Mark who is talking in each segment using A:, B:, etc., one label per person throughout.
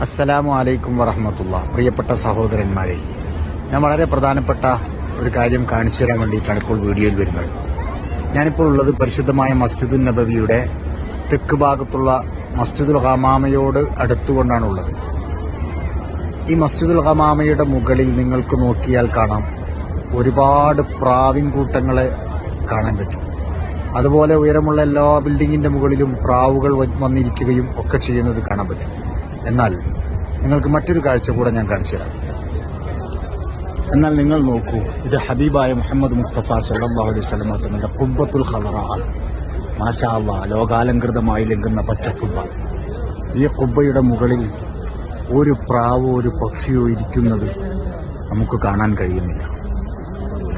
A: അസ്സലാമു അലൈക്കും വറഹ്മത്തുള്ളാഹി. പ്രിയപ്പെട്ട സഹോദരന്മാരെ, ഞാൻ വളരെ പ്രധാനപ്പെട്ട ഒരു കാര്യം കാണിച്ചു തരാൻ വേണ്ടിയിട്ടാണ് ഇപ്പോൾ വീഡിയോയിൽ വരുന്നത്. ഞാനിപ്പോൾ ഉള്ളത് പരിശുദ്ധമായ മസ്ജിദുൻ നബവിയുടെ തെക്ക് ഭാഗത്തുള്ള മസ്ജിദുൽ ഹമാമയോട് അടുത്തുകൊണ്ടാണുള്ളത്. ഈ മസ്ജിദുൽ ഹമാമയുടെ മുകളിൽ നിങ്ങൾക്ക് നോക്കിയാൽ കാണാം ഒരുപാട് പ്രാവിൻ കൂട്ടങ്ങളെ കാണാൻ പറ്റും. അതുപോലെ ഉയരമുള്ള എല്ലാ ബിൽഡിങ്ങിന്റെ മുകളിലും പ്രാവുകൾ വന്നിരിക്കുകയും ഒക്കെ ചെയ്യുന്നത് കാണാൻ പറ്റും. എന്നാൽ നിങ്ങൾക്ക് മറ്റൊരു കാഴ്ച കൂടെ ഞാൻ കാണിച്ചു തരാം. എന്നാൽ നിങ്ങൾ നോക്കൂ, ഇത് ഹബീബായ മുഹമ്മദ് മുസ്തഫ സല്ലല്ലാഹു അലൈഹി വസല്ലം തങ്ങളുടെ ഖുബ്ബത്തുൽ ഖളറ ആണ്. മാഷാ അല്ലാഹ്, ലോകാലങ്കൃതമായി ലംഘുന്ന പച്ചക്കുബ്ബ. ഈ ഖുബ്ബയുടെ മുകളിൽ ഒരു പ്രാവോ ഒരു പക്ഷിയോ ഇരിക്കുന്നത് നമുക്ക് കാണാൻ കഴിയുന്നില്ല.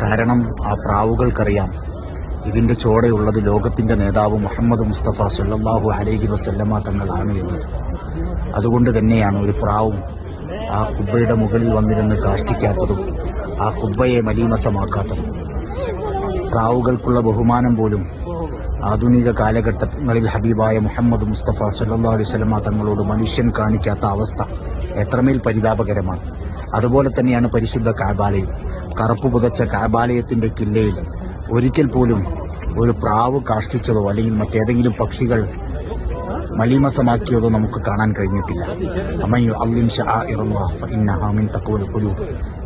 A: കാരണം ആ പ്രാവുകൾക്കറിയാം ഇതിന്റെ ചോടയുള്ളത് ലോകത്തിന്റെ നേതാവ് മുഹമ്മദ് മുസ്തഫ സല്ലല്ലാഹു അലൈഹി വസല്ലമ തങ്ങളാണ് എന്നത്. അതുകൊണ്ട് തന്നെയാണ് ഒരു പ്രാവും ആ കുബ്ബയുടെ മുകളിൽ വന്നിരുന്ന് കാഷ്ടിക്കാത്തതും ആ കുബ്ബയെ മലീമസമാക്കാത്തതും. പ്രാവുകൾക്കുള്ള ബഹുമാനം പോലും ആധുനിക കാലഘട്ടങ്ങളിൽ ഹബീബായ മുഹമ്മദ് മുസ്തഫ സല്ലല്ലാഹു അലൈഹി വസല്ലമ തങ്ങളോട് മനുഷ്യൻ കാണിക്കാത്ത അവസ്ഥ എത്രമേൽ പരിതാപകരമാണ്. അതുപോലെ തന്നെയാണ് പരിശുദ്ധ കഅബാലയം. കറുപ്പ് പുതച്ച കഅബാലയത്തിന്റെ കില്ലയിൽ ഒരിക്കൽ പോലും ഒരു പ്രാവ് കാഷ്ടിച്ചതോ അല്ലെങ്കിൽ മറ്റേതെങ്കിലും പക്ഷികൾ മലീമസമാക്കിയതോ നമുക്ക് കാണാൻ കഴിഞ്ഞിട്ടില്ല.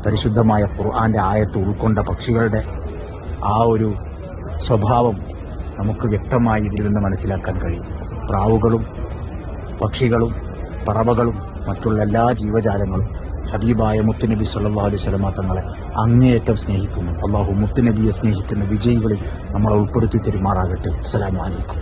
A: പരിശുദ്ധമായ ഖുർആന്റെ ആയത്ത് ഉൾക്കൊണ്ട പക്ഷികളുടെ ആ ഒരു സ്വഭാവം നമുക്ക് വ്യക്തമായി ഇതിൽ നിന്ന് മനസ്സിലാക്കാൻ കഴിയും. പ്രാവുകളും പക്ഷികളും പറവകളും മറ്റുള്ള എല്ലാ ജീവജാലങ്ങളും ഹബീബായ മുത്തുനബി സല്ലല്ലാഹു അലൈഹി വസല്ലം തങ്ങളെ അങ്ങേയറ്റം സ്നേഹിക്കുന്നു. അല്ലാഹു മുത്തുനബിയെ സ്നേഹിക്കുന്ന വിജയികളിൽ നമ്മളെ ഉൾപ്പെടുത്തി തരുമാറാകട്ടെ. അസ്സലാമു അലൈക്കും.